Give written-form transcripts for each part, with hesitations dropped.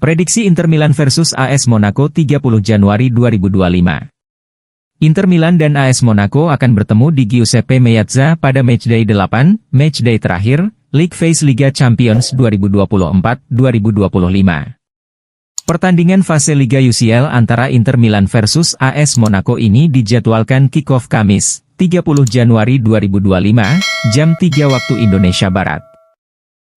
Prediksi Inter Milan versus AS Monaco 30 Januari 2025. Inter Milan dan AS Monaco akan bertemu di Giuseppe Meazza pada matchday 8, matchday terakhir, League Phase Liga Champions 2024-2025. Pertandingan fase Liga UCL antara Inter Milan versus AS Monaco ini dijadwalkan kick-off Kamis, 30 Januari 2025, jam 3 waktu Indonesia Barat.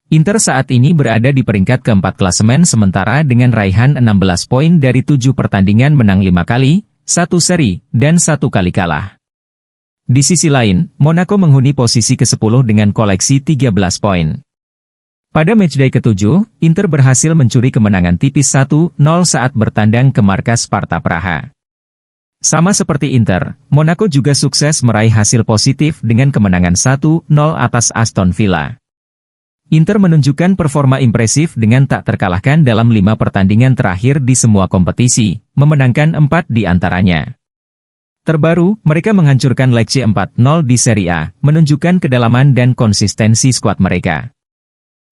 Inter saat ini berada di peringkat keempat klasemen sementara dengan raihan 16 poin dari 7 pertandingan menang 5 kali, 1 seri, dan 1 kali kalah. Di sisi lain, Monaco menghuni posisi ke-10 dengan koleksi 13 poin. Pada matchday ke-7, Inter berhasil mencuri kemenangan tipis 1-0 saat bertandang ke markas Sparta Praha. Sama seperti Inter, Monaco juga sukses meraih hasil positif dengan kemenangan 1-0 atas Aston Villa. Inter menunjukkan performa impresif dengan tak terkalahkan dalam 5 pertandingan terakhir di semua kompetisi, memenangkan 4 di antaranya. Terbaru, mereka menghancurkan Lecce 4-0 di Serie A, menunjukkan kedalaman dan konsistensi skuad mereka.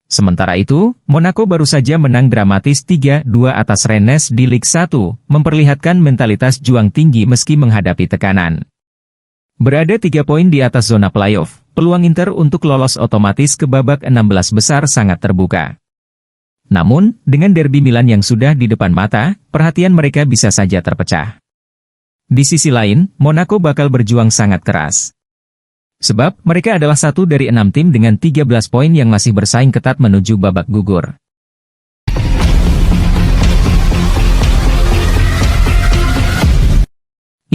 Sementara itu, Monaco baru saja menang dramatis 3-2 atas Rennes di Ligue 1, memperlihatkan mentalitas juang tinggi meski menghadapi tekanan. Berada 3 poin di atas zona playoff, peluang Inter untuk lolos otomatis ke babak 16 besar sangat terbuka. Namun, dengan derby Milan yang sudah di depan mata, perhatian mereka bisa saja terpecah. Di sisi lain, Monaco bakal berjuang sangat keras. Sebab, mereka adalah satu dari 6 tim dengan 13 poin yang masih bersaing ketat menuju babak gugur.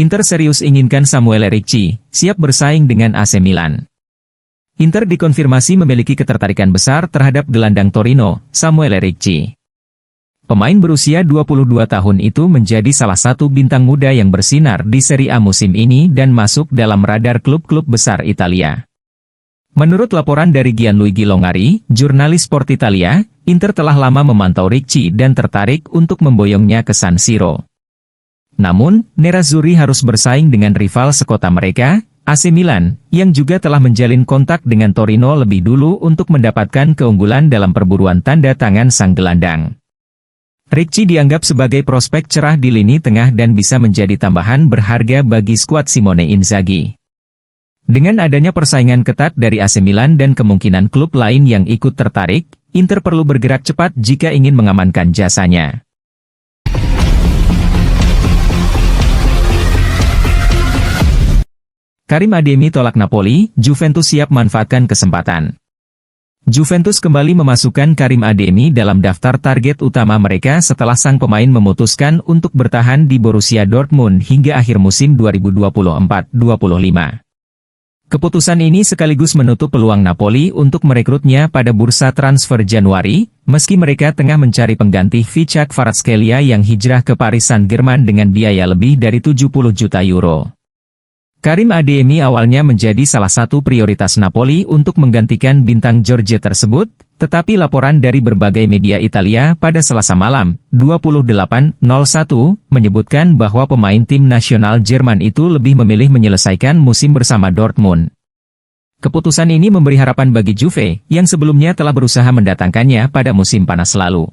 Inter serius inginkan Samuel Ricci, siap bersaing dengan AC Milan. Inter dikonfirmasi memiliki ketertarikan besar terhadap gelandang Torino, Samuel Ricci. Pemain berusia 22 tahun itu menjadi salah satu bintang muda yang bersinar di Serie A musim ini dan masuk dalam radar klub-klub besar Italia. Menurut laporan dari Gianluigi Longari, jurnalis Sport Italia, Inter telah lama memantau Ricci dan tertarik untuk memboyongnya ke San Siro. Namun, Nerazzurri harus bersaing dengan rival sekota mereka, AC Milan, yang juga telah menjalin kontak dengan Torino lebih dulu untuk mendapatkan keunggulan dalam perburuan tanda tangan sang gelandang. Ricci dianggap sebagai prospek cerah di lini tengah dan bisa menjadi tambahan berharga bagi skuad Simone Inzaghi. Dengan adanya persaingan ketat dari AC Milan dan kemungkinan klub lain yang ikut tertarik, Inter perlu bergerak cepat jika ingin mengamankan jasanya. Karim Adeyemi tolak Napoli, Juventus siap manfaatkan kesempatan. Juventus kembali memasukkan Karim Adeyemi dalam daftar target utama mereka setelah sang pemain memutuskan untuk bertahan di Borussia Dortmund hingga akhir musim 2024-25. Keputusan ini sekaligus menutup peluang Napoli untuk merekrutnya pada bursa transfer Januari, meski mereka tengah mencari pengganti Vichak Kvaratskhelia yang hijrah ke Paris Saint-Germain dengan biaya lebih dari 70 juta euro. Karim Adeyemi awalnya menjadi salah satu prioritas Napoli untuk menggantikan bintang George tersebut, tetapi laporan dari berbagai media Italia pada Selasa malam, 28.01, menyebutkan bahwa pemain tim nasional Jerman itu lebih memilih menyelesaikan musim bersama Dortmund. Keputusan ini memberi harapan bagi Juve, yang sebelumnya telah berusaha mendatangkannya pada musim panas lalu.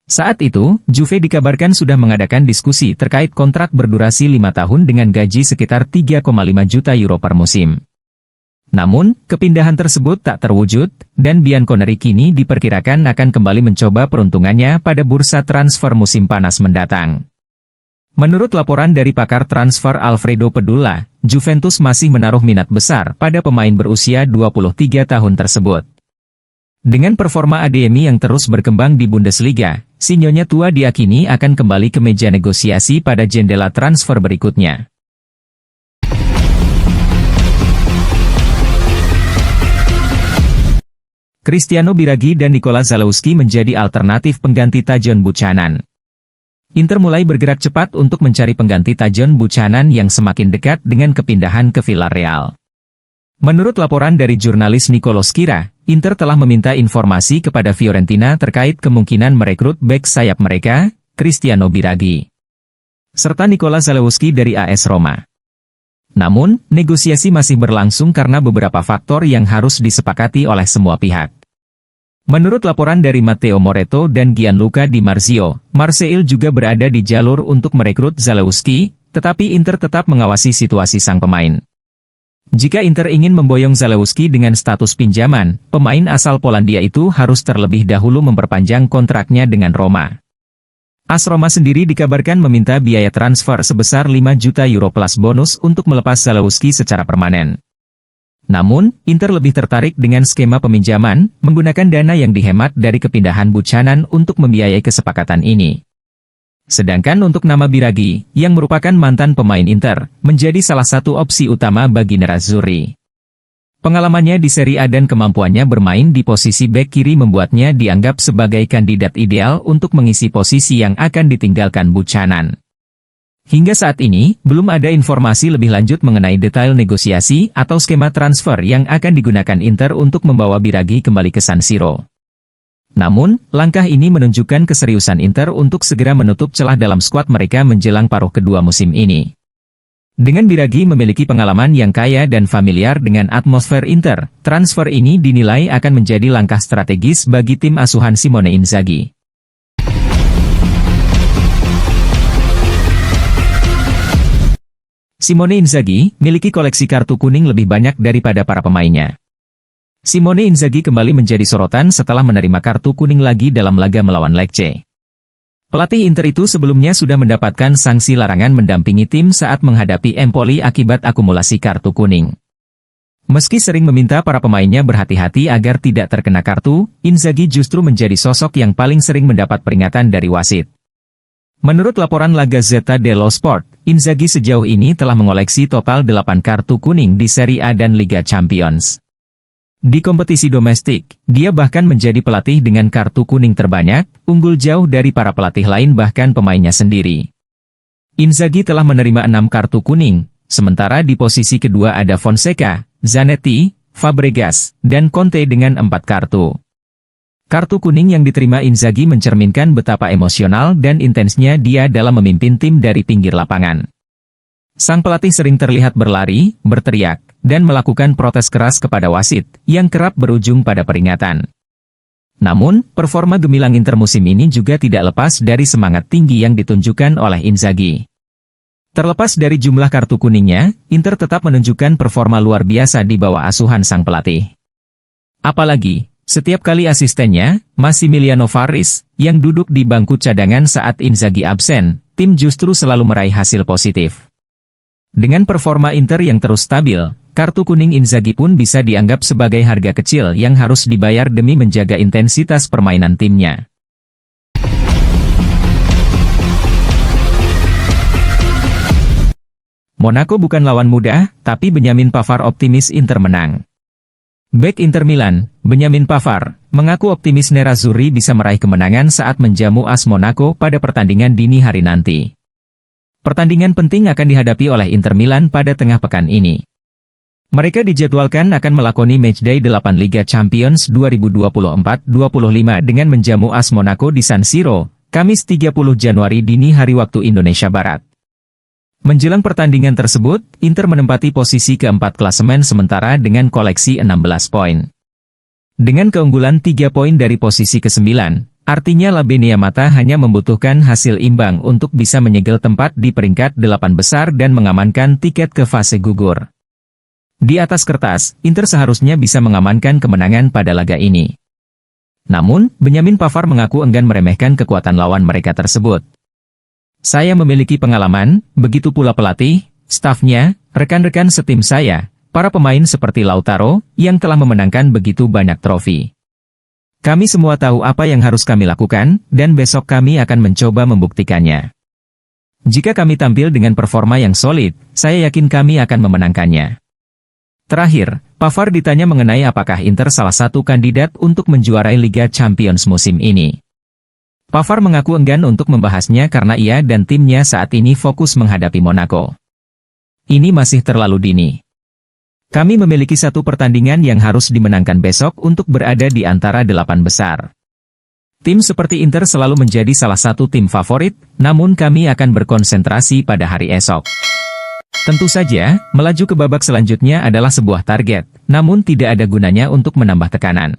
Saat itu, Juve dikabarkan sudah mengadakan diskusi terkait kontrak berdurasi 5 tahun dengan gaji sekitar 3,5 juta euro per musim. Namun, kepindahan tersebut tak terwujud, dan Bianconeri kini diperkirakan akan kembali mencoba peruntungannya pada bursa transfer musim panas mendatang. Menurut laporan dari pakar transfer Alfredo Pedulla, Juventus masih menaruh minat besar pada pemain berusia 23 tahun tersebut. Dengan performa Adeyemi yang terus berkembang di Bundesliga, si Nyonya tua diyakini akan kembali ke meja negosiasi pada jendela transfer berikutnya. Cristiano Biraghi dan Nikola Zalewski menjadi alternatif pengganti Tajon Buchanan. Inter mulai bergerak cepat untuk mencari pengganti Tajon Buchanan yang semakin dekat dengan kepindahan ke Villarreal. Menurut laporan dari jurnalis Nicolo Schira, Inter telah meminta informasi kepada Fiorentina terkait kemungkinan merekrut bek sayap mereka, Cristiano Biraghi, serta Nikola Zalewski dari AS Roma. Namun, negosiasi masih berlangsung karena beberapa faktor yang harus disepakati oleh semua pihak. Menurut laporan dari Matteo Moretto dan Gianluca Di Marzio, Marseille juga berada di jalur untuk merekrut Zalewski, tetapi Inter tetap mengawasi situasi sang pemain. Jika Inter ingin memboyong Zalewski dengan status pinjaman, pemain asal Polandia itu harus terlebih dahulu memperpanjang kontraknya dengan Roma. AS Roma sendiri dikabarkan meminta biaya transfer sebesar 5 juta euro plus bonus untuk melepas Zalewski secara permanen. Namun, Inter lebih tertarik dengan skema peminjaman, menggunakan dana yang dihemat dari kepindahan Buchanan untuk membiayai kesepakatan ini. Sedangkan untuk nama Biraghi, yang merupakan mantan pemain Inter, menjadi salah satu opsi utama bagi Nerazzurri. Pengalamannya di Serie A dan kemampuannya bermain di posisi bek kiri membuatnya dianggap sebagai kandidat ideal untuk mengisi posisi yang akan ditinggalkan Buchanan. Hingga saat ini, belum ada informasi lebih lanjut mengenai detail negosiasi atau skema transfer yang akan digunakan Inter untuk membawa Biraghi kembali ke San Siro. Namun, langkah ini menunjukkan keseriusan Inter untuk segera menutup celah dalam skuad mereka menjelang paruh kedua musim ini. Dengan Biraghi memiliki pengalaman yang kaya dan familiar dengan atmosfer Inter, transfer ini dinilai akan menjadi langkah strategis bagi tim asuhan Simone Inzaghi. Simone Inzaghi miliki koleksi kartu kuning lebih banyak daripada para pemainnya. Simone Inzaghi kembali menjadi sorotan setelah menerima kartu kuning lagi dalam laga melawan Lecce. Pelatih Inter itu sebelumnya sudah mendapatkan sanksi larangan mendampingi tim saat menghadapi Empoli akibat akumulasi kartu kuning. Meski sering meminta para pemainnya berhati-hati agar tidak terkena kartu, Inzaghi justru menjadi sosok yang paling sering mendapat peringatan dari wasit. Menurut laporan La Gazzetta dello Sport, Inzaghi sejauh ini telah mengoleksi total 8 kartu kuning di Serie A dan Liga Champions. Di kompetisi domestik, dia bahkan menjadi pelatih dengan kartu kuning terbanyak, unggul jauh dari para pelatih lain bahkan pemainnya sendiri. Inzaghi telah menerima 6 kartu kuning, sementara di posisi kedua ada Fonseca, Zanetti, Fabregas, dan Conte dengan 4 kartu. Kartu kuning yang diterima Inzaghi mencerminkan betapa emosional dan intensnya dia dalam memimpin tim dari pinggir lapangan. Sang pelatih sering terlihat berlari, berteriak, dan melakukan protes keras kepada wasit, yang kerap berujung pada peringatan. Namun, performa gemilang Inter musim ini juga tidak lepas dari semangat tinggi yang ditunjukkan oleh Inzaghi. Terlepas dari jumlah kartu kuningnya, Inter tetap menunjukkan performa luar biasa di bawah asuhan sang pelatih. Apalagi, setiap kali asistennya, Massimiliano Farris, yang duduk di bangku cadangan saat Inzaghi absen, tim justru selalu meraih hasil positif. Dengan performa Inter yang terus stabil, kartu kuning Inzaghi pun bisa dianggap sebagai harga kecil yang harus dibayar demi menjaga intensitas permainan timnya. Monaco bukan lawan mudah, tapi Benjamin Pavard optimis Inter menang. Bek Inter Milan, Benjamin Pavard, mengaku optimis Nerazzurri bisa meraih kemenangan saat menjamu AS Monaco pada pertandingan dini hari nanti. Pertandingan penting akan dihadapi oleh Inter Milan pada tengah pekan ini. Mereka dijadwalkan akan melakoni matchday 8 Liga Champions 2024-25 dengan menjamu AS Monaco di San Siro, Kamis 30 Januari dini hari waktu Indonesia Barat. Menjelang pertandingan tersebut, Inter menempati posisi keempat klasemen sementara dengan koleksi 16 poin. Dengan keunggulan 3 poin dari posisi ke-9, artinya La Beniamata hanya membutuhkan hasil imbang untuk bisa menyegel tempat di peringkat 8 besar dan mengamankan tiket ke fase gugur. Di atas kertas, Inter seharusnya bisa mengamankan kemenangan pada laga ini. Namun, Benjamin Pavard mengaku enggan meremehkan kekuatan lawan mereka tersebut. Saya memiliki pengalaman, begitu pula pelatih, stafnya, rekan-rekan setim saya, para pemain seperti Lautaro, yang telah memenangkan begitu banyak trofi. Kami semua tahu apa yang harus kami lakukan, dan besok kami akan mencoba membuktikannya. Jika kami tampil dengan performa yang solid, saya yakin kami akan memenangkannya. Terakhir, Pavard ditanya mengenai apakah Inter salah satu kandidat untuk menjuarai Liga Champions musim ini. Pavard mengaku enggan untuk membahasnya karena ia dan timnya saat ini fokus menghadapi Monaco. Ini masih terlalu dini. Kami memiliki satu pertandingan yang harus dimenangkan besok untuk berada di antara 8 besar. Tim seperti Inter selalu menjadi salah satu tim favorit, namun kami akan berkonsentrasi pada hari esok. Tentu saja, melaju ke babak selanjutnya adalah sebuah target, namun tidak ada gunanya untuk menambah tekanan.